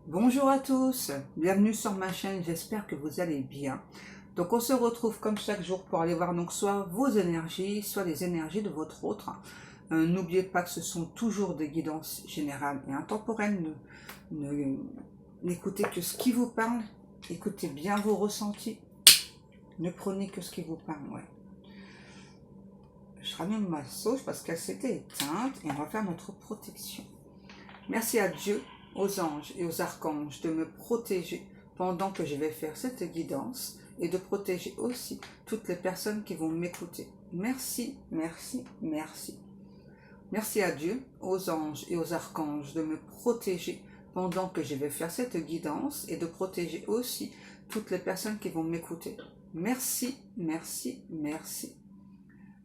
Bonjour à tous, bienvenue sur ma chaîne, j'espère que vous allez bien. Donc on se retrouve comme chaque jour pour aller voir donc soit vos énergies, soit les énergies de votre autre. N'oubliez pas que ce sont toujours des guidances générales et intemporelles. N'écoutez que ce qui vous parle, écoutez bien vos ressentis, ne prenez que ce qui vous parle. Ouais. Je rallume ma sauce parce qu'elle s'était éteinte et on va faire notre protection. Merci à Dieu, aux anges et aux archanges de me protéger pendant que je vais faire cette guidance et de protéger aussi toutes les personnes qui vont m'écouter. Merci, merci, merci. Merci à Dieu, aux anges et aux archanges de me protéger pendant que je vais faire cette guidance et de protéger aussi toutes les personnes qui vont m'écouter. Merci, merci, merci.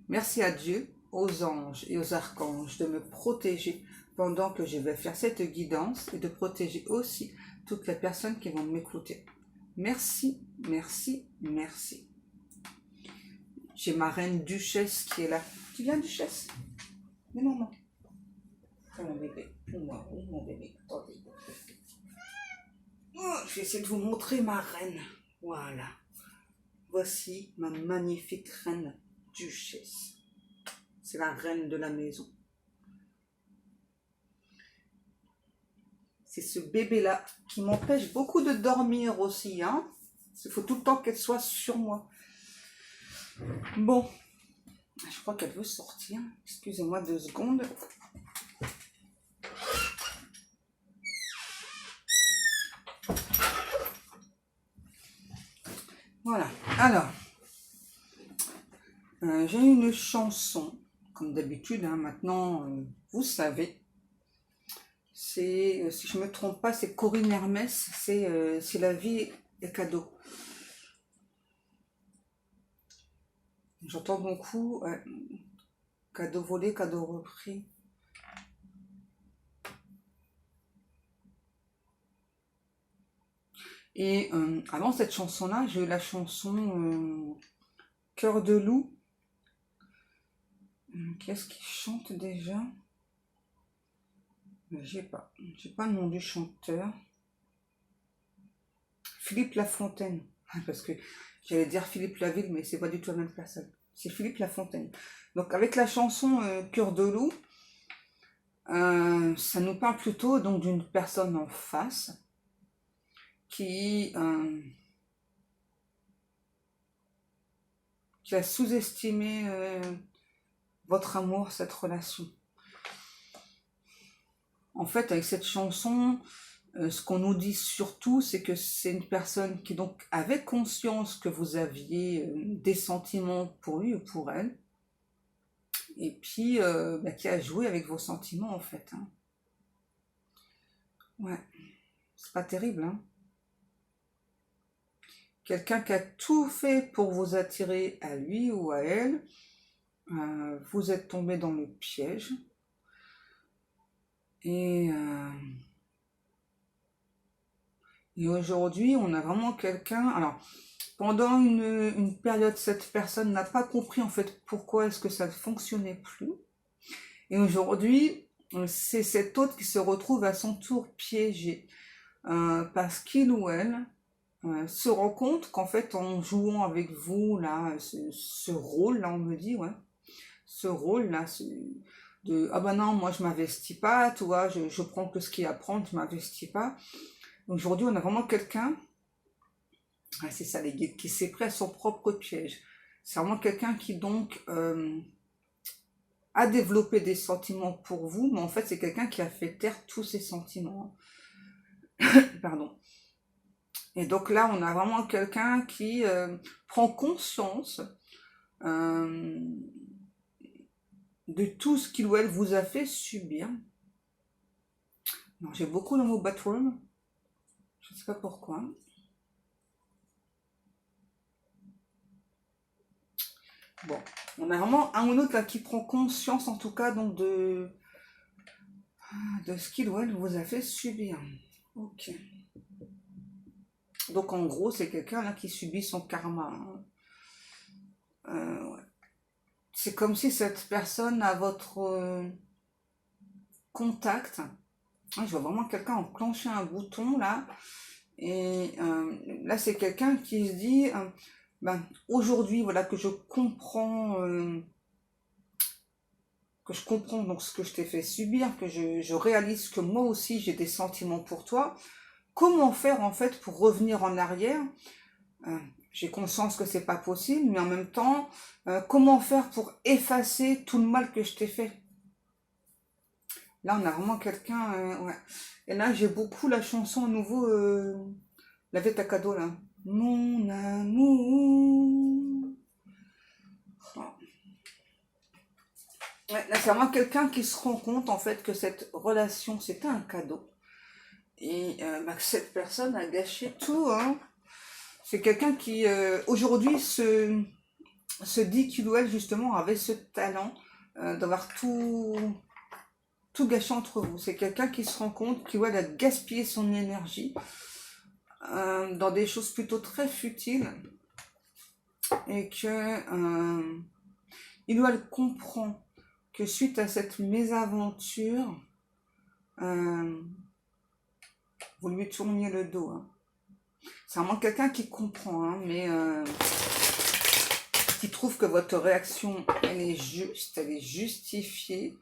Merci à Dieu, aux anges et aux archanges de me protéger pendant que je vais faire cette guidance et de protéger aussi toutes les personnes qui vont m'écouter. Merci, merci, merci. J'ai ma reine Duchesse qui est là. Tu viens, Duchesse? Mais non, non. Oh, mon bébé. Moi, oui, mon bébé. Attendez. Oh, je vais essayer de vous montrer ma reine. Voilà. Voici ma magnifique reine Duchesse. C'est la reine de la maison. C'est ce bébé-là qui m'empêche beaucoup de dormir aussi. Hein. Il faut tout le temps qu'elle soit sur moi. Bon, je crois qu'elle veut sortir. Excusez-moi 2 secondes. Voilà. Alors, j'ai une chanson, comme d'habitude. Hein, maintenant, vous savez. C'est, si je ne me trompe pas, c'est Corinne Hermès. C'est La vie est cadeau. J'entends beaucoup cadeau volé, cadeau repris. Et avant cette chanson-là, j'ai eu la chanson Cœur de loup. Qui est-ce qui chante déjà? J'ai pas le nom du chanteur. Philippe Lafontaine. Parce que j'allais dire Philippe Laville, mais c'est pas du tout la même personne. C'est Philippe Lafontaine. Donc avec la chanson Cœur de loup, ça nous parle plutôt donc d'une personne en face qui a sous-estimé votre amour, cette relation. En fait, avec cette chanson, ce qu'on nous dit surtout, c'est que c'est une personne qui donc avait conscience que vous aviez des sentiments pour lui ou pour elle, et puis qui a joué avec vos sentiments en fait. Hein. Ouais, c'est pas terrible. Hein. Quelqu'un qui a tout fait pour vous attirer à lui ou à elle, vous êtes tombé dans le piège. Et aujourd'hui, on a vraiment quelqu'un. Alors, pendant une période, cette personne n'a pas compris en fait pourquoi est-ce que ça ne fonctionnait plus. Et aujourd'hui, c'est cet autre qui se retrouve à son tour piégé. Parce qu'il ou elle se rend compte qu'en fait, en jouant avec vous, là, ce rôle-là, on me dit, ouais, ce rôle-là, de ah ben non, moi je m'investis pas, tu vois, je prends que ce qu'il y a à prendre, je m'investis pas. Aujourd'hui, on a vraiment quelqu'un, c'est ça les guides, qui s'est pris à son propre piège. C'est vraiment quelqu'un qui donc a développé des sentiments pour vous, mais en fait c'est quelqu'un qui a fait taire tous ses sentiments. Pardon. Et donc là, on a vraiment quelqu'un qui prend conscience de tout ce qu'il ou elle vous a fait subir. J'ai beaucoup le mot bathroom, je ne sais pas pourquoi. Bon, on a vraiment un ou l'autre là qui prend conscience en tout cas donc de ce qu'il ou elle vous a fait subir. Ok. Donc en gros, c'est quelqu'un là qui subit son karma. Ouais. C'est comme si cette personne à votre contact Je vois vraiment quelqu'un enclencher un bouton là. Et là, c'est quelqu'un qui se dit, ben, aujourd'hui, voilà, que je comprends donc ce que je t'ai fait subir, que je réalise que moi aussi j'ai des sentiments pour toi. Comment faire en fait pour revenir en arrière? Euh, j'ai conscience que c'est pas possible, mais en même temps, comment faire pour effacer tout le mal que je t'ai fait? Là, on a vraiment quelqu'un, ouais. Et là, j'ai beaucoup la chanson à nouveau, la Veta Cadeau là. Mon amour. Ouais, là, c'est vraiment quelqu'un qui se rend compte en fait que cette relation c'était un cadeau et bah, que cette personne a gâché tout. Hein. C'est quelqu'un qui aujourd'hui se dit qu'il ou elle justement avait ce talent d'avoir tout gâché entre vous. C'est quelqu'un qui se rend compte qu'il ou elle a gaspillé son énergie dans des choses plutôt très futiles et que il ou elle comprend que suite à cette mésaventure, euh, vous lui tourniez le dos. Hein. C'est vraiment quelqu'un qui comprend, hein, mais qui trouve que votre réaction, elle est juste, elle est justifiée.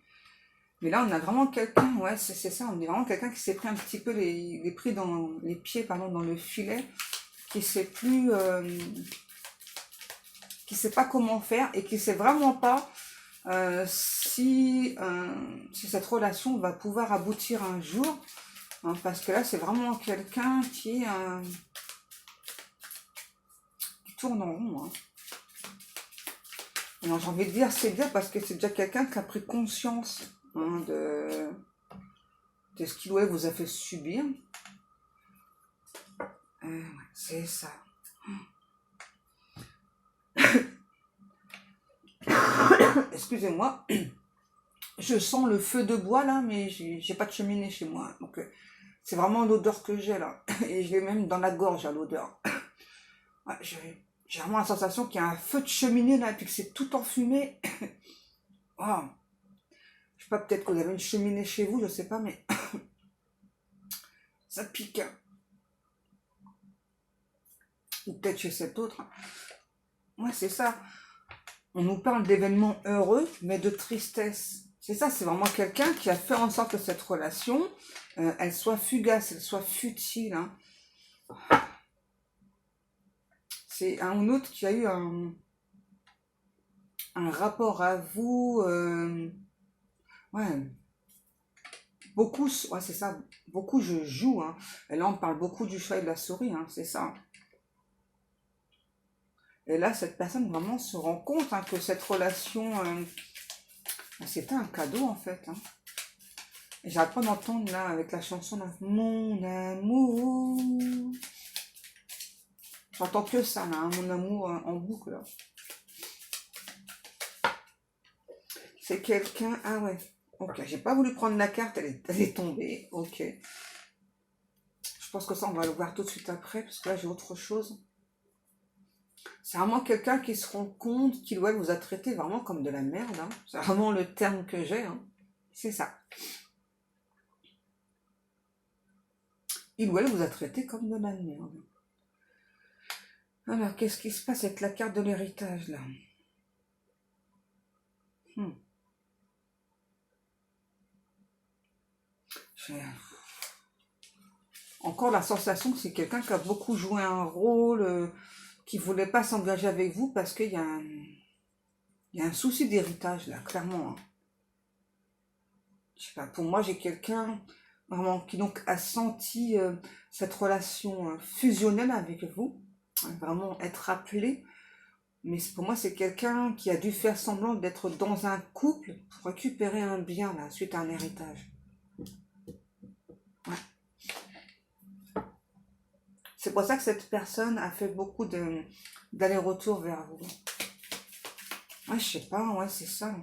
Mais là, on a vraiment quelqu'un, ouais, c'est ça, on est vraiment quelqu'un qui s'est pris un petit peu les pieds, pardon, dans le filet, qui sait plus, qui sait pas comment faire et qui sait vraiment pas si cette relation va pouvoir aboutir un jour. Hein, parce que là, c'est vraiment quelqu'un qui tourne en rond. Hein. Alors, j'ai envie de dire, c'est bien parce que c'est déjà quelqu'un qui a pris conscience hein, de ce qu'il vous a fait subir. Ouais, c'est ça. Excusez-moi. Je sens le feu de bois là, mais j'ai pas de cheminée chez moi. Donc, c'est vraiment l'odeur que j'ai là. Et je l'ai même dans la gorge à l'odeur. Ouais, j'ai vraiment la sensation qu'il y a un feu de cheminée là, et puis que c'est tout enfumé. Oh. Je sais pas, peut-être que vous avez une cheminée chez vous, je sais pas, mais ça pique. Ou peut-être chez cet autre. Ouais, c'est ça. On nous parle d'événements heureux, mais de tristesse. C'est ça, c'est vraiment quelqu'un qui a fait en sorte que cette relation, elle soit fugace, elle soit futile. Hein. C'est un ou autre qui a eu un rapport à vous. Ouais, beaucoup, ouais, c'est ça. Beaucoup, je joue. Hein. Et là, on parle beaucoup du chat et de la souris, hein, c'est ça. Et là, cette personne vraiment se rend compte hein, que cette relation, c'était un cadeau en fait. Hein. Et j'arrête pas d'entendre là avec la chanson là, Mon amour. J'entends que ça là, hein, mon amour en boucle là. C'est quelqu'un. Ah ouais. Ok, j'ai pas voulu prendre la carte, elle est tombée. Ok. Je pense que ça, on va le voir tout de suite après, parce que là, j'ai autre chose. C'est vraiment quelqu'un qui se rend compte qu'il ou elle vous a traité vraiment comme de la merde. Hein. C'est vraiment le terme que j'ai. Hein. C'est ça. Il ou elle vous a traité comme de la merde. Alors, qu'est-ce qui se passe avec la carte de l'héritage, là J'ai encore la sensation que c'est quelqu'un qui a beaucoup joué un rôle, qui ne voulait pas s'engager avec vous parce qu'il y a un souci d'héritage, là, clairement. Hein. Je sais pas, pour moi, j'ai quelqu'un vraiment qui donc a senti cette relation fusionnelle avec vous, hein, vraiment être appelé. Mais pour moi, c'est quelqu'un qui a dû faire semblant d'être dans un couple pour récupérer un bien là, suite à un héritage. Ouais. C'est pour ça que cette personne a fait beaucoup d'aller-retour vers vous. Ouais, je sais pas, ouais, c'est ça.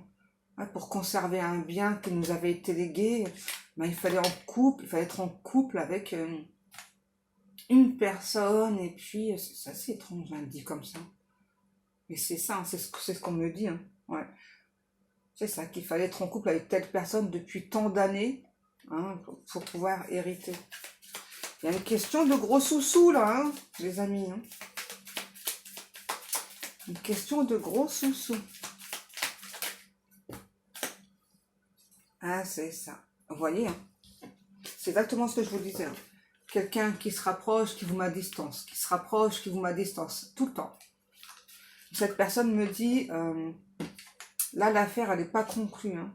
Ouais, pour conserver un bien qui nous avait été légué, ben, il fallait être en couple avec une personne, et puis c'est assez étrange, hein, dit comme ça. Mais c'est ça, hein, c'est ce qu'on me dit. Hein. Ouais. C'est ça, qu'il fallait être en couple avec telle personne depuis tant d'années. hein, pour pouvoir hériter. Il y a une question de gros sous-sous là, hein, les amis. Hein. Une question de gros sous-sous. Ah, c'est ça. Vous voyez, hein, c'est exactement ce que je vous disais. Hein. Quelqu'un qui se rapproche, qui vous met à distance, qui se rapproche, qui vous met à distance, tout le temps. Cette personne me dit, là, l'affaire, elle n'est pas conclue. Hein.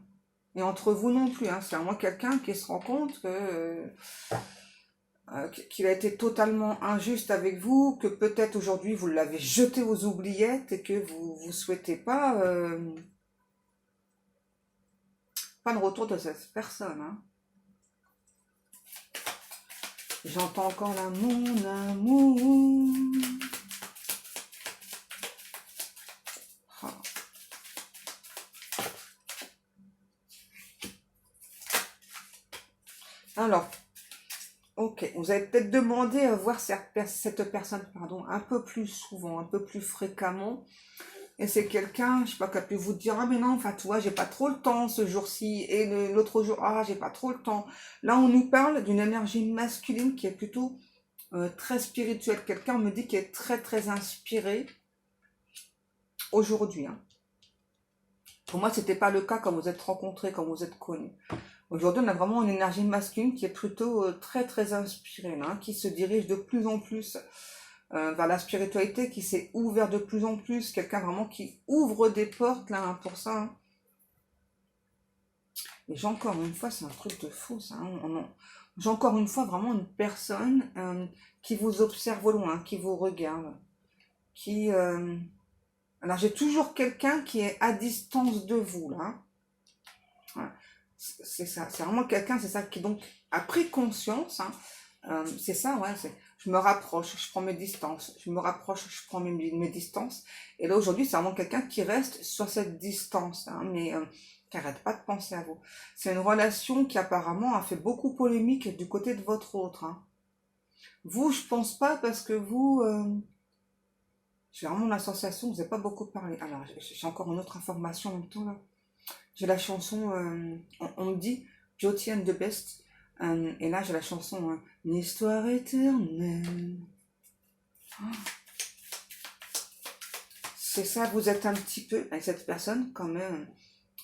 Et entre vous non plus. Hein. C'est vraiment quelqu'un qui se rend compte que qu'il a été totalement injuste avec vous, que peut-être aujourd'hui vous l'avez jeté aux oubliettes et que vous ne souhaitez pas le retour de cette personne. Hein. J'entends encore là, mon amour. Oh. Alors, ok, vous avez peut-être demandé à voir cette personne, pardon, un peu plus souvent, un peu plus fréquemment. Et c'est quelqu'un, je sais pas, qui a pu vous dire, ah mais non, enfin, tu vois, j'ai pas trop le temps ce jour-ci. Et l'autre jour, ah, j'ai pas trop le temps. Là, on nous parle d'une énergie masculine qui est plutôt très spirituelle. Quelqu'un me dit qui est très, très inspiré aujourd'hui. Hein. Pour moi, c'était pas le cas quand vous êtes rencontrés, quand vous êtes connus. Aujourd'hui, on a vraiment une énergie masculine qui est plutôt très, très inspirée, hein, qui se dirige de plus en plus vers la spiritualité, qui s'est ouvert de plus en plus, quelqu'un vraiment qui ouvre des portes là, hein, pour ça. Hein. Et j'ai encore une fois, c'est un truc de fou, ça. Hein, j'ai encore une fois vraiment une personne qui vous observe au loin, qui vous regarde, qui... Alors, j'ai toujours quelqu'un qui est à distance de vous, là. Voilà. C'est ça, c'est vraiment quelqu'un, c'est ça, qui donc a pris conscience, hein, c'est ça, ouais, je me rapproche, je prends mes distances, je me rapproche, je prends mes distances, et là aujourd'hui c'est vraiment quelqu'un qui reste sur cette distance, hein, mais qui n'arrête pas de penser à vous. C'est une relation qui apparemment a fait beaucoup polémique du côté de votre autre. Hein. Vous, je pense pas, parce que vous, j'ai vraiment la sensation que vous n'avez pas beaucoup parlé. Alors, j'ai encore une autre information en même temps là. J'ai la chanson, on me dit Beauty and the Best, et là j'ai la chanson Une histoire éternelle. Oh. C'est ça, vous êtes un petit peu avec cette personne quand même,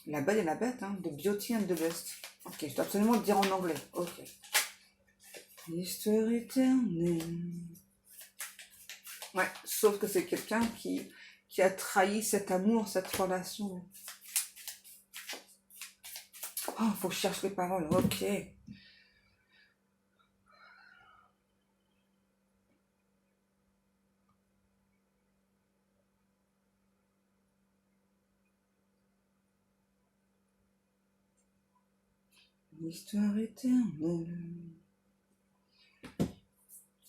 la belle et la bête, hein, de Beauty and the Best. Ok, je dois absolument le dire en anglais. Ok. Une histoire éternelle. Ouais, sauf que c'est quelqu'un qui a trahi cet amour, cette relation. Oh, faut que je cherche les paroles. Ok. Une histoire éternelle.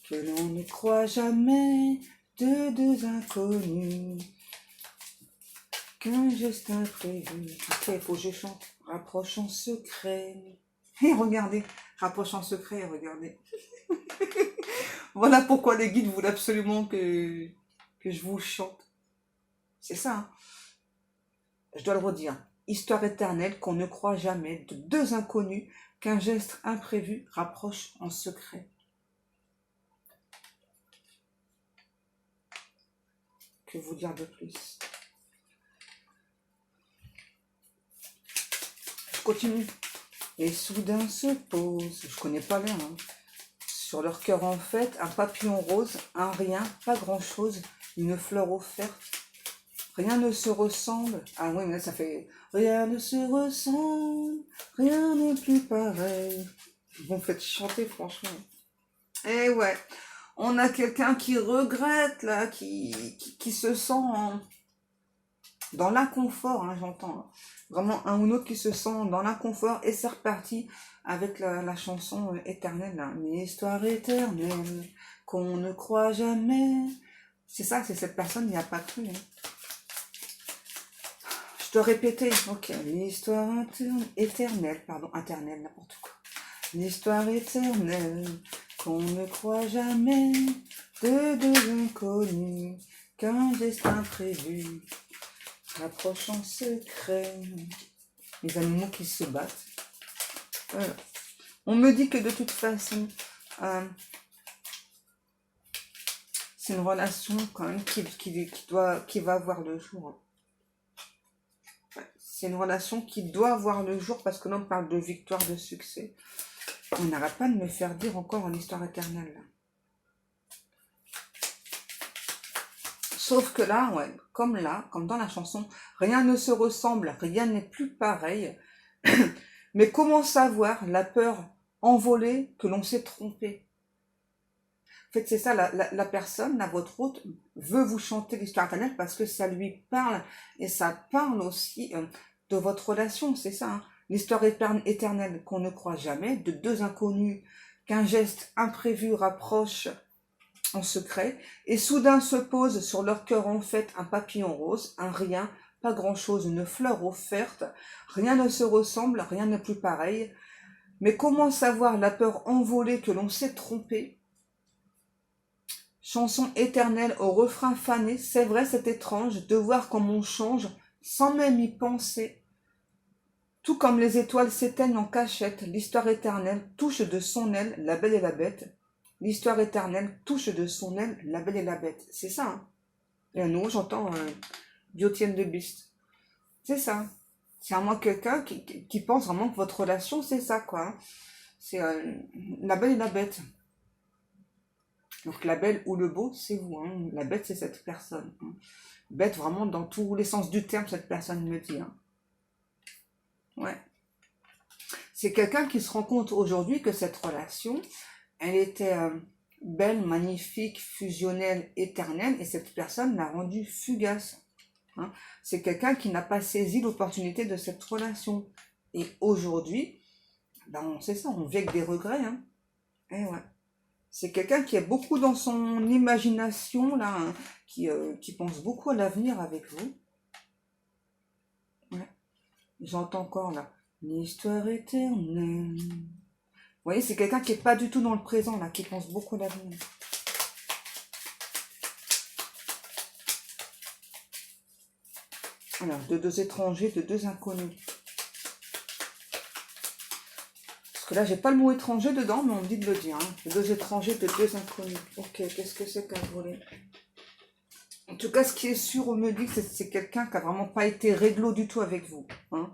Que l'on ne croit jamais de deux inconnus. Qu'un geste imprévu. Ok, il faut que je chante. Rapproche en secret. Et regardez, rapproche en secret, regardez. Voilà pourquoi les guides voulaient absolument que je vous chante. C'est ça. Hein. Je dois le redire. Histoire éternelle qu'on ne croit jamais de deux inconnus qu'un geste imprévu rapproche en secret. Que vous dire de plus? Je continue. Et soudain se pose, je connais pas l'air, hein, sur leur cœur en fait, un papillon rose, un rien, pas grand chose, une fleur offerte. Rien ne se ressemble. Ah oui, mais là ça fait rien ne se ressemble, rien n'est plus pareil. Vous me faites chanter franchement. Eh ouais, on a quelqu'un qui regrette là, qui se sent dans l'inconfort, hein, j'entends. Hein. Vraiment un ou l'autre qui se sent dans l'inconfort et c'est reparti avec la chanson éternelle. Là. Une histoire éternelle qu'on ne croit jamais. C'est ça, c'est cette personne n'y a pas cru. Hein. Je dois répéter. Ok, une histoire éternelle, pardon, éternelle, n'importe quoi. Une histoire éternelle qu'on ne croit jamais de deux inconnus qu'un geste imprévu rapproche en secret. Les animaux qui se battent. Voilà. On me dit que de toute façon, c'est une relation quand même qui va voir le jour. C'est une relation qui doit voir le jour parce que là on parle de victoire, de succès. On n'arrête pas de me faire dire encore en histoire éternelle. Là. Sauf que là, ouais, comme dans la chanson, rien ne se ressemble, rien n'est plus pareil. Mais comment savoir la peur envolée que l'on s'est trompé? En fait, c'est ça, la personne, votre hôte, veut vous chanter l'histoire éternelle parce que ça lui parle et ça parle aussi de votre relation, c'est ça. Hein. L'histoire éternelle qu'on ne croit jamais, de deux inconnus, qu'un geste imprévu rapproche en secret, et soudain se pose sur leur cœur en fait un papillon rose, un rien, pas grand-chose, une fleur offerte, rien ne se ressemble, rien n'est plus pareil. Mais comment savoir la peur envolée que l'on s'est trompé? Chanson éternelle au refrain fané, c'est vrai c'est étrange de voir comme on change sans même y penser. Tout comme les étoiles s'éteignent en cachette, l'histoire éternelle touche de son aile la belle et la bête. L'histoire éternelle touche de son aile la belle et la bête. C'est ça. Hein. Et à nous, j'entends Biotienne de Beast. C'est ça. C'est vraiment quelqu'un qui pense vraiment que votre relation, c'est ça, quoi. C'est la belle et la bête. Donc la belle ou le beau, c'est vous. Hein. La bête, c'est cette personne. Hein. Bête vraiment dans tous les sens du terme, cette personne me dit. Hein. Ouais. C'est quelqu'un qui se rend compte aujourd'hui que cette relation, elle était belle, magnifique, fusionnelle, éternelle, et cette personne l'a rendue fugace. Hein. C'est quelqu'un qui n'a pas saisi l'opportunité de cette relation. Et aujourd'hui, ben, c'est ça, on vit avec des regrets. Hein. Et ouais. C'est quelqu'un qui est beaucoup dans son imagination, là, hein, qui pense beaucoup à l'avenir avec vous. Ouais. J'entends encore là, l'histoire éternelle. Vous voyez, c'est quelqu'un qui n'est pas du tout dans le présent, là, qui pense beaucoup à l'avenir. Alors, de deux étrangers, de deux inconnus. Parce que là, j'ai pas le mot étranger dedans, mais on me dit de le dire. Hein. De deux étrangers, de deux inconnus. Ok, qu'est-ce que c'est qu'un volet? En tout cas, ce qui est sûr, on me dit que c'est quelqu'un qui n'a vraiment pas été réglo du tout avec vous. Hein.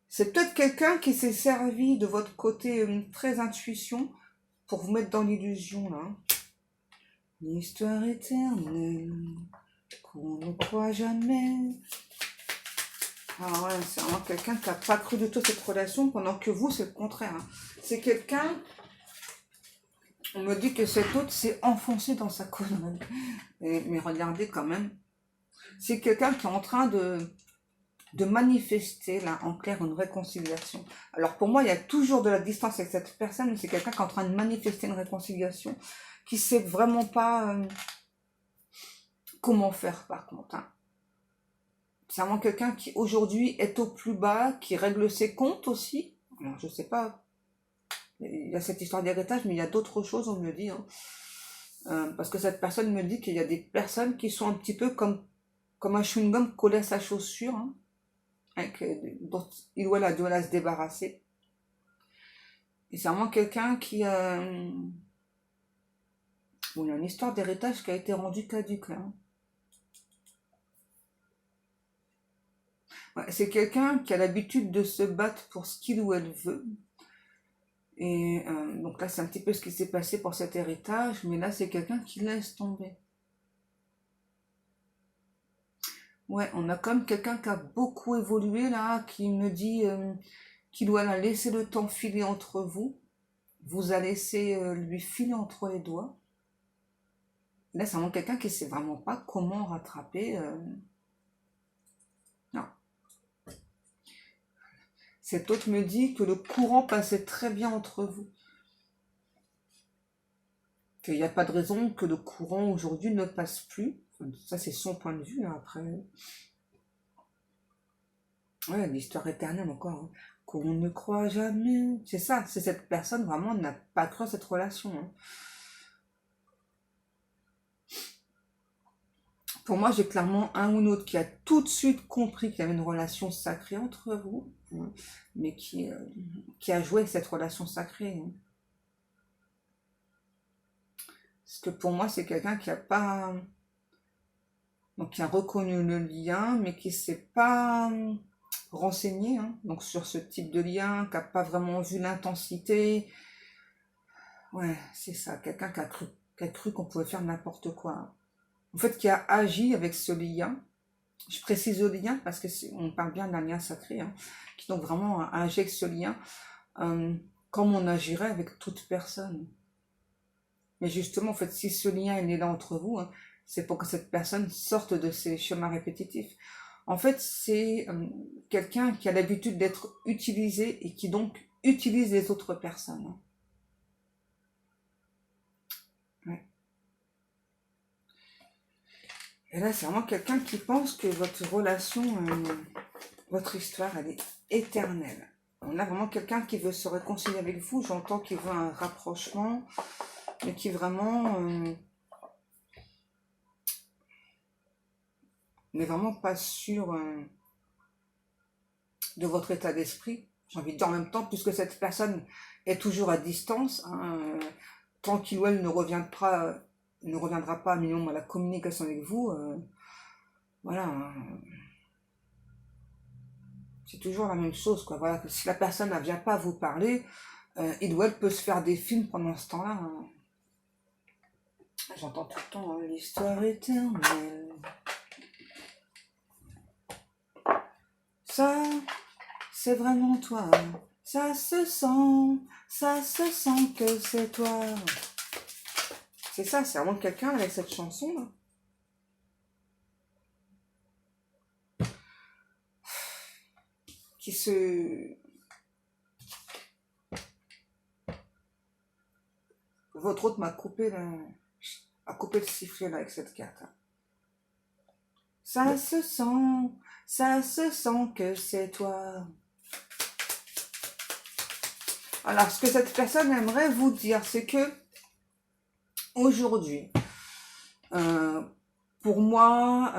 C'est peut-être quelqu'un qui s'est servi de votre côté très intuition pour vous mettre dans l'illusion, là. L'histoire éternelle qu'on ne croit jamais. Ah ouais, c'est vraiment quelqu'un qui n'a pas cru du tout cette relation, pendant que vous, c'est le contraire. Hein. C'est quelqu'un, on me dit que cet autre s'est enfoncé dans sa connerie. Mais regardez quand même, c'est quelqu'un qui est en train de manifester, là, en clair, une réconciliation. Alors pour moi, il y a toujours de la distance avec cette personne, mais c'est quelqu'un qui est en train de manifester une réconciliation, qui sait vraiment pas comment faire, par contre. Hein. C'est vraiment quelqu'un qui, aujourd'hui, est au plus bas, qui règle ses comptes aussi. Alors, je sais pas, il y a cette histoire d'héritage, mais il y a d'autres choses, on me dit. Hein. Parce que cette personne me dit qu'il y a des personnes qui sont un petit peu comme un chewing-gum collé à sa chaussure, hein. Dont il ou elle doit se débarrasser. Et c'est vraiment quelqu'un qui bon, il y a une histoire d'héritage qui a été rendue caduque là. Ouais, c'est quelqu'un qui a l'habitude de se battre pour ce qu'il ou elle veut. Et donc là, c'est un petit peu ce qui s'est passé pour cet héritage, mais là, c'est quelqu'un qui laisse tomber. Ouais, on a comme quelqu'un qui a beaucoup évolué là, qui me dit qu'il doit laisser le temps filer entre vous. Vous a laissé lui filer entre les doigts. Là, c'est vraiment quelqu'un qui sait vraiment pas comment rattraper. Non. Cet autre me dit que le courant passait très bien entre vous. Qu'il n'y a pas de raison que le courant aujourd'hui ne passe plus. Ça, c'est son point de vue, hein, après. Ouais, l'histoire éternelle encore. Hein. Qu'on ne croit jamais. C'est ça, c'est cette personne vraiment n'a pas cru à cette relation. Hein. Pour moi, j'ai clairement un ou l'autre qui a tout de suite compris qu'il y avait une relation sacrée entre vous, hein, mais qui a joué avec cette relation sacrée, hein. Parce que pour moi, c'est quelqu'un qui a pas, donc qui a reconnu le lien, mais qui s'est pas renseigné, hein, donc sur ce type de lien, qui a pas vraiment vu l'intensité. Ouais, c'est ça, quelqu'un qui a cru qu'on pouvait faire n'importe quoi. En fait, qui a agi avec ce lien. Je précise le lien parce que on parle bien d'un lien sacré, hein, qui donc vraiment a agi avec ce lien, comme on agirait avec toute personne. Mais justement, en fait, si ce lien est là entre vous, hein, c'est pour que cette personne sorte de ses schémas répétitifs. En fait, c'est quelqu'un qui a l'habitude d'être utilisé et qui donc utilise les autres personnes, hein. Ouais. Et là, c'est vraiment quelqu'un qui pense que votre relation, votre histoire, elle est éternelle. On a vraiment quelqu'un qui veut se réconcilier avec vous. J'entends qu'il veut un rapprochement, mais qui vraiment n'est vraiment pas sûr de votre état d'esprit. J'ai envie de dire en même temps, puisque cette personne est toujours à distance, hein, tant qu'il ou elle ne reviendra pas minimum à la communication avec vous, voilà, hein, c'est toujours la même chose, quoi. Voilà, si la personne ne vient pas vous parler, il ou elle peut se faire des films pendant ce temps-là, hein. J'entends tout le temps, hein, l'histoire éternelle. Ça, c'est vraiment toi. Ça se sent que c'est toi. C'est ça, c'est vraiment quelqu'un avec cette chanson-là. Qui se... Votre hôte m'a coupé, a coupé le sifflet là avec cette carte, hein. Ça se sent que c'est toi. Alors, ce que cette personne aimerait vous dire, c'est que aujourd'hui, pour moi,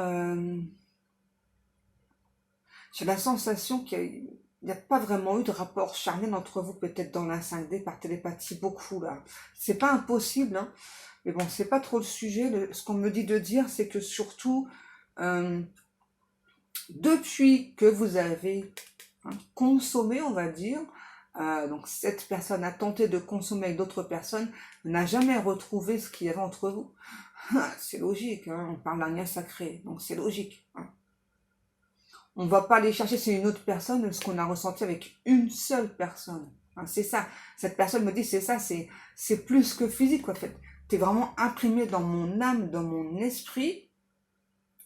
j'ai la sensation qu'il n'y a pas vraiment eu de rapport charnel entre vous, peut-être dans la 5D par télépathie, beaucoup là. C'est pas impossible, hein, mais bon, c'est pas trop le sujet. Ce qu'on me dit de dire, c'est que surtout, depuis que vous avez consommé, on va dire, donc cette personne a tenté de consommer avec d'autres personnes, n'a jamais retrouvé ce qu'il y avait entre vous. C'est logique, hein, on parle d'un lien sacré, donc c'est logique, hein. On ne va pas aller chercher chez une autre personne ce qu'on a ressenti avec une seule personne, hein, c'est ça. Cette personne me dit, c'est ça, c'est plus que physique, en fait. T'es vraiment imprimé dans mon âme, dans mon esprit,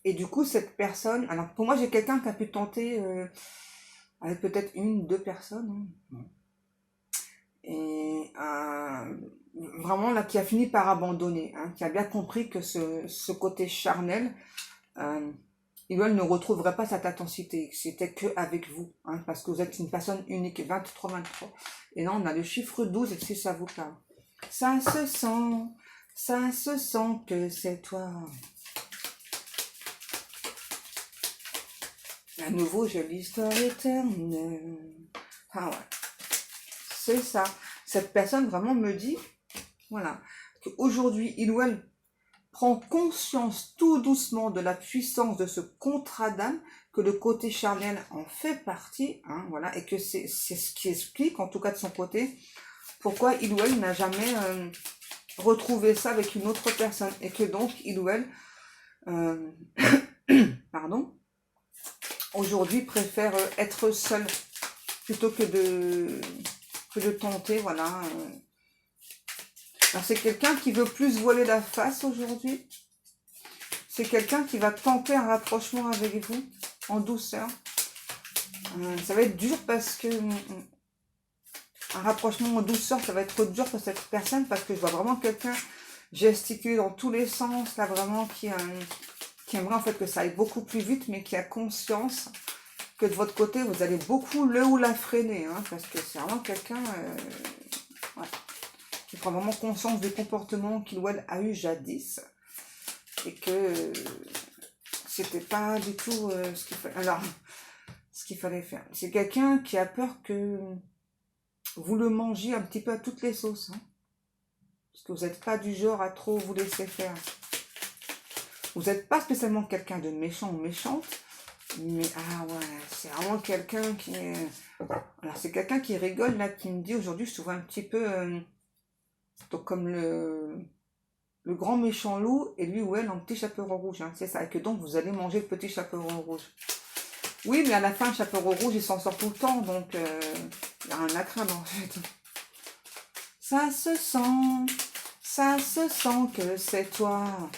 et du coup, cette personne... Alors, pour moi, j'ai quelqu'un qui a pu tenter avec peut-être une, deux personnes, hein. Et vraiment là qui a fini par abandonner, hein, qui a bien compris que ce côté charnel, il ne retrouverait pas cette intensité, que c'était que avec vous, hein, parce que vous êtes une personne unique, 23. Et là on a le chiffre 12 et si ça vous parle. Ça se sent que c'est toi. À nouveau, j'ai l'histoire éternelle. Ah ouais. C'est ça. Cette personne vraiment me dit, voilà, qu'aujourd'hui, il ou elle prend conscience tout doucement de la puissance de ce contrat d'âme, que le côté charnel en fait partie, hein, voilà, et que c'est ce qui explique, en tout cas de son côté, pourquoi il ou elle n'a jamais retrouvé ça avec une autre personne, et que donc il ou elle, pardon, aujourd'hui préfère être seul plutôt que de tenter, voilà. Alors c'est quelqu'un qui veut plus voiler la face aujourd'hui. C'est quelqu'un qui va tenter un rapprochement avec vous en douceur. Ça va être dur parce que un rapprochement en douceur, ça va être dur pour cette personne parce que je vois vraiment quelqu'un gesticuler dans tous les sens, là vraiment qui aimerait en fait que ça aille beaucoup plus vite, mais qui a conscience que de votre côté, vous allez beaucoup le ou la freiner, hein, parce que c'est vraiment quelqu'un ouais, qui prend vraiment conscience du comportement qu'il ou elle a eu jadis, et que c'était pas du tout ce qu'il fallait. Alors, ce qu'il fallait faire. C'est quelqu'un qui a peur que vous le mangiez un petit peu à toutes les sauces. Hein, parce que vous n'êtes pas du genre à trop vous laisser faire. Vous n'êtes pas spécialement quelqu'un de méchant ou méchante. Mais ah ouais, c'est vraiment quelqu'un qui est... Alors c'est quelqu'un qui rigole là, qui me dit aujourd'hui, je trouve un petit peu donc comme le grand méchant loup et lui ou elle en petit chaperon rouge. Hein, c'est ça, et que donc vous allez manger le petit chaperon rouge. Oui, mais à la fin, le chaperon rouge, il s'en sort tout le temps, donc il n'y a rien à craindre en fait. Ça se sent que c'est toi.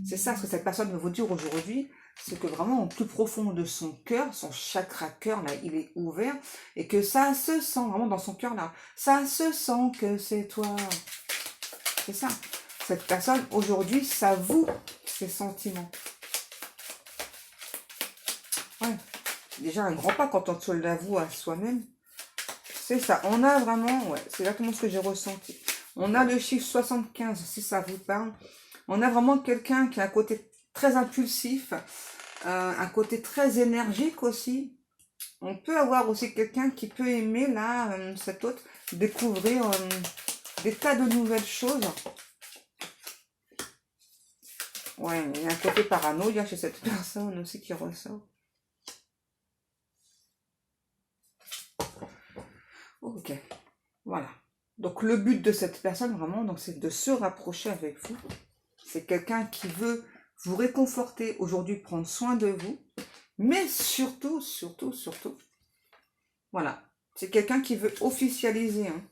C'est ça ce que cette personne veut vous dire aujourd'hui. C'est que vraiment au plus profond de son cœur, son chakra cœur, là, il est ouvert, et que ça se sent, vraiment dans son cœur, là, ça se sent que c'est toi. C'est ça. Cette personne, aujourd'hui, s'avoue ses sentiments. Ouais. Déjà un grand pas quand on se l'avoue à soi-même. C'est ça. On a vraiment, ouais, c'est exactement ce que j'ai ressenti. On a le chiffre 75, si ça vous parle. On a vraiment quelqu'un qui a un côté très impulsif, un côté très énergique aussi. On peut avoir aussi quelqu'un qui peut aimer, là, cet autre, découvrir des tas de nouvelles choses. Ouais, il y a un côté paranoïa chez cette personne aussi qui ressort. Ok, voilà. Donc le but de cette personne, vraiment, donc c'est de se rapprocher avec vous. C'est quelqu'un qui veut vous réconforter aujourd'hui, prendre soin de vous. Mais surtout, voilà. C'est quelqu'un qui veut officialiser. Hein.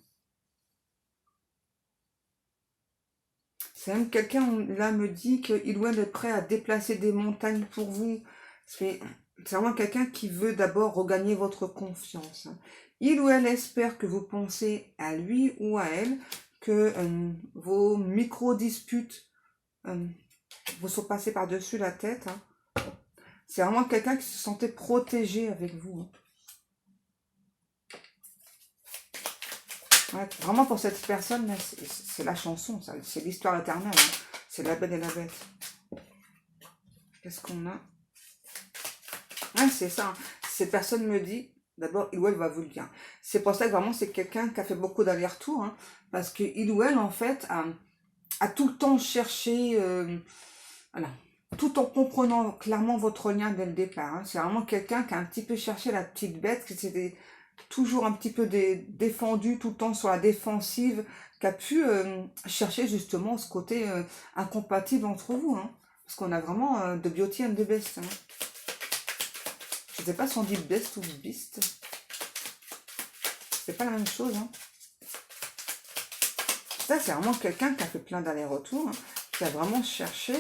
C'est même quelqu'un, là, me dit qu'il ou elle est prêt à déplacer des montagnes pour vous. C'est vraiment quelqu'un qui veut d'abord regagner votre confiance. Hein. Il ou elle espère que vous pensez à lui ou à elle, que vos micro-disputes vous sont passées par-dessus la tête. Hein. C'est vraiment quelqu'un qui se sentait protégé avec vous. Hein. Ouais, vraiment pour cette personne, c'est la chanson, c'est l'histoire éternelle. Hein. C'est la Belle et la Bête. Qu'est-ce qu'on a? Ah, c'est ça. Hein. Cette personne me dit, d'abord, il ou elle va vous le dire. C'est pour ça que vraiment, c'est quelqu'un qui a fait beaucoup d'allers-retours. Hein, parce que il ou elle, en fait, a tout le temps cherché, voilà, tout en comprenant clairement votre lien dès le départ. Hein. C'est vraiment quelqu'un qui a un petit peu cherché la petite bête, qui s'était toujours un petit peu défendu, tout le temps sur la défensive, qui a pu chercher justement ce côté incompatible entre vous. Hein. Parce qu'on a vraiment de beauty and the best. Hein. Je ne sais pas si on dit best ou beast. C'est pas la même chose. Hein. Ça, c'est vraiment quelqu'un qui a fait plein d'allers-retours, hein, qui a vraiment cherché.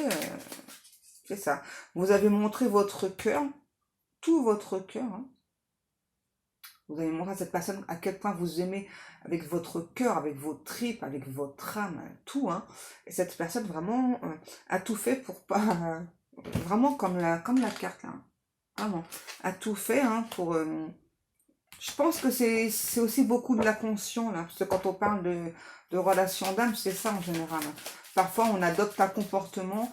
C'est ça. Vous avez montré votre cœur, tout votre cœur. Hein. Vous avez montré à cette personne à quel point vous aimez avec votre cœur, avec vos tripes, avec votre âme, tout. Hein. Et cette personne vraiment a tout fait pour pas... vraiment comme la carte, là. Vraiment. A tout fait hein, pour... je pense que c'est aussi beaucoup de l'inconscient, là. Parce que quand on parle de relation d'âme, c'est ça en général. Hein. Parfois, on adopte un comportement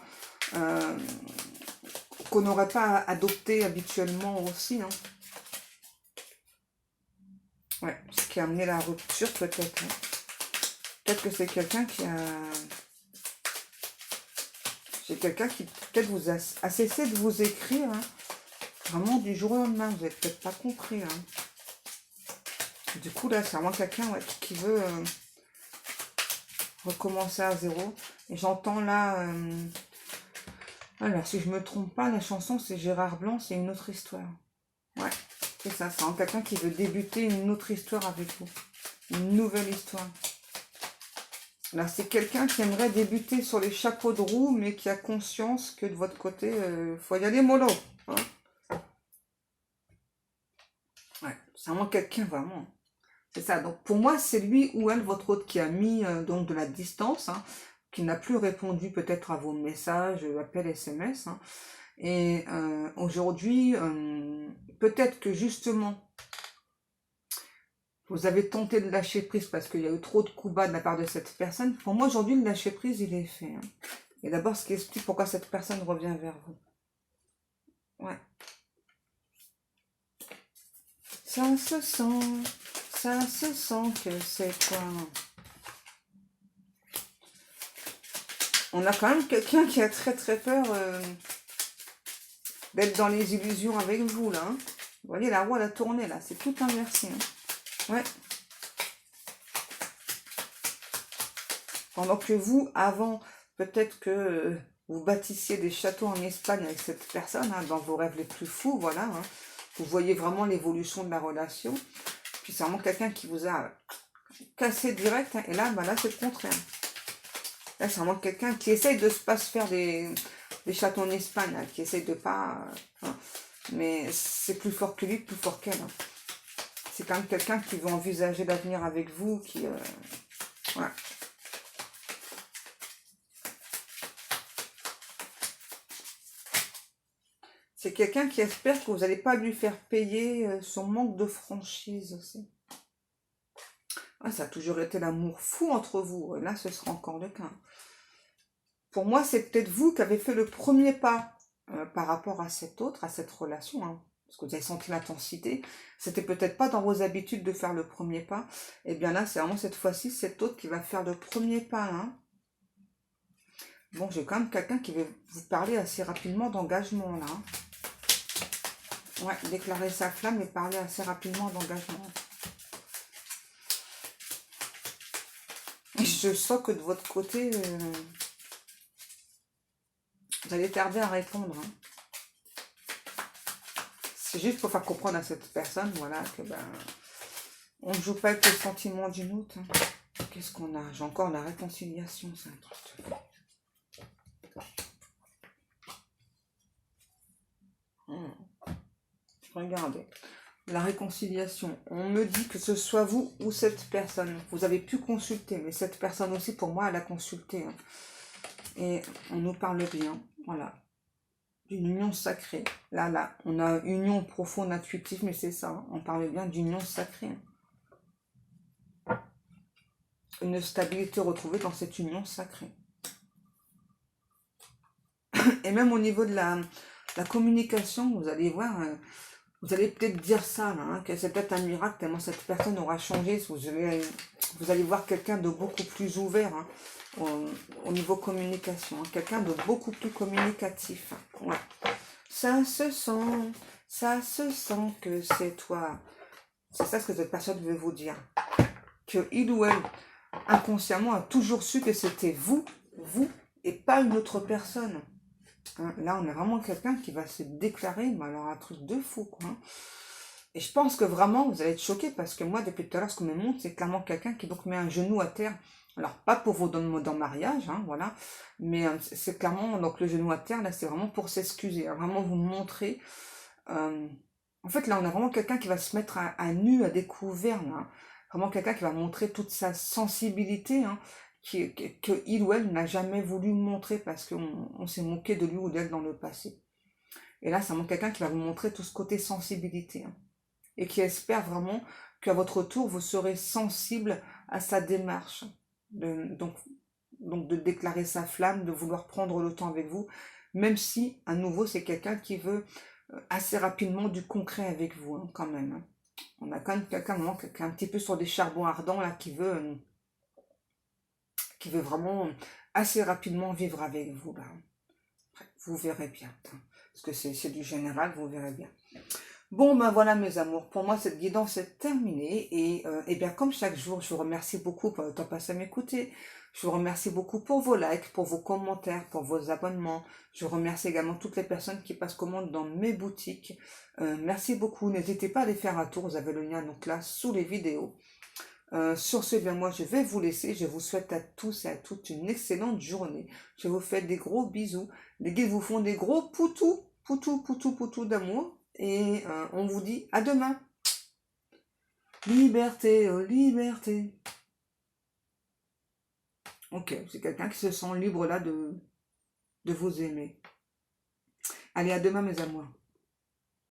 qu'on n'aurait pas adopté habituellement aussi. Hein. Ouais, ce qui a amené la rupture peut-être. Hein. Peut-être que c'est quelqu'un qui a... C'est quelqu'un qui peut-être vous a cessé de vous écrire. Hein. Vraiment du jour au lendemain, vous n'avez peut-être pas compris. Hein. Du coup, là, c'est vraiment quelqu'un ouais, qui veut recommencer à zéro. Et j'entends là... alors, si je me trompe pas, la chanson, c'est Gérard Blanc, c'est une autre histoire. Ouais, c'est ça. C'est quelqu'un qui veut débuter une autre histoire avec vous. Une nouvelle histoire. Là, c'est quelqu'un qui aimerait débuter sur les chapeaux de roue, mais qui a conscience que de votre côté, faut y aller mollo. Hein. Ouais, c'est vraiment quelqu'un, vraiment. C'est ça. Donc, pour moi, c'est lui ou elle, votre autre, qui a mis donc de la distance, hein, qui n'a plus répondu peut-être à vos messages, appels, SMS. Hein. Et aujourd'hui, peut-être que justement, vous avez tenté de lâcher prise parce qu'il y a eu trop de coups bas de la part de cette personne. Pour moi, aujourd'hui, le lâcher prise, il est fait. Hein. Et d'abord, ce qui explique pourquoi cette personne revient vers vous. Ouais. Ça se sent que c'est toi. On a quand même quelqu'un qui a très très peur d'être dans les illusions avec vous, là. Hein. Vous voyez, la roue, elle a tourné, là. C'est tout inversé. Hein. Ouais. Pendant que vous, avant, peut-être que vous bâtissiez des châteaux en Espagne avec cette personne, hein, dans vos rêves les plus fous, voilà. Hein. Vous voyez vraiment l'évolution de la relation. Puis c'est vraiment quelqu'un qui vous a cassé direct. Hein, et là, bah là c'est le contraire. Là, c'est vraiment quelqu'un qui essaye de pas se faire des châteaux en Espagne, hein, qui essaye de pas... hein. Mais c'est plus fort que lui, plus fort qu'elle. Hein. C'est quand même quelqu'un qui veut envisager l'avenir avec vous, qui... voilà. C'est quelqu'un qui espère que vous n'allez pas lui faire payer son manque de franchise aussi. Ah, ça a toujours été l'amour fou entre vous. Et là, ce sera encore le cas. Pour moi, c'est peut-être vous qui avez fait le premier pas par rapport à cette autre, à cette relation. Hein, parce que vous avez senti l'intensité. C'était peut-être pas dans vos habitudes de faire le premier pas. Et bien là, c'est vraiment cette fois-ci, cette autre qui va faire le premier pas. Hein. Bon, j'ai quand même quelqu'un qui veut vous parler assez rapidement d'engagement là. Hein. Ouais, déclarer sa flamme et parler assez rapidement d'engagement. Je sens que de votre côté, vous allez tarder à répondre. Hein. C'est juste pour faire comprendre à cette personne, voilà, que ben, on ne joue pas avec le sentiment d'une autre. Hein. Qu'est-ce qu'on a? J'ai encore la réconciliation, c'est un truc. Regardez. La réconciliation. On me dit que ce soit vous ou cette personne. Vous avez pu consulter, mais cette personne aussi, pour moi, elle a consulté. Hein. Et on nous parle bien. Voilà. D'une union sacrée. Là, on a union profonde, intuitive, mais c'est ça. Hein. On parle bien d'union sacrée. Hein. Une stabilité retrouvée dans cette union sacrée. Et même au niveau de la communication, vous allez voir... vous allez peut-être dire ça, là, hein, que c'est peut-être un miracle, tellement cette personne aura changé. Vous allez voir quelqu'un de beaucoup plus ouvert hein, au niveau communication. Hein, quelqu'un de beaucoup plus communicatif. Hein, ouais. Ça se sent que c'est toi. C'est ça ce que cette personne veut vous dire. Que il ou elle, inconsciemment, a toujours su que c'était vous, et pas une autre personne. Hein, là, on a vraiment quelqu'un qui va se déclarer, mais alors un truc de fou, quoi. Hein. Et je pense que vraiment, vous allez être choqués, parce que moi, depuis tout à l'heure, ce qu'on me montre, c'est clairement quelqu'un qui donc met un genou à terre. Alors, pas pour vous demander en mariage, hein, voilà, mais c'est clairement, donc le genou à terre, là, c'est vraiment pour s'excuser, hein, vraiment vous montrer. En fait, là, on a vraiment quelqu'un qui va se mettre à nu, à découvert, là, hein. Vraiment quelqu'un qui va montrer toute sa sensibilité, hein, que il ou elle n'a jamais voulu montrer parce qu'on s'est moqué de lui ou d'elle dans le passé. Et là, ça montre quelqu'un qui va vous montrer tout ce côté sensibilité. Hein, et qui espère vraiment qu'à votre tour, vous serez sensible à sa démarche. Donc, de déclarer sa flamme, de vouloir prendre le temps avec vous, même si, à nouveau, c'est quelqu'un qui veut assez rapidement du concret avec vous, hein, quand même. Hein. On a quand même quelqu'un qui est un petit peu sur des charbons ardents, là, qui veut vraiment assez rapidement vivre avec vous. Là. Vous verrez bien. Hein, parce que c'est du général, vous verrez bien. Bon, ben voilà mes amours, pour moi cette guidance est terminée et bien comme chaque jour, je vous remercie beaucoup pour le temps passé à m'écouter. Je vous remercie beaucoup pour vos likes, pour vos commentaires, pour vos abonnements. Je remercie également toutes les personnes qui passent commande dans mes boutiques. Merci beaucoup, n'hésitez pas à aller faire un tour, vous avez le lien donc là sous les vidéos. Sur ce, bien moi je vais vous laisser, je vous souhaite à tous et à toutes une excellente journée. Je vous fais des gros bisous, les guides vous font des gros poutous, poutous d'amour. Et on vous dit à demain. Liberté, oh liberté. Ok, c'est quelqu'un qui se sent libre là de vous aimer. Allez, à demain mes amours.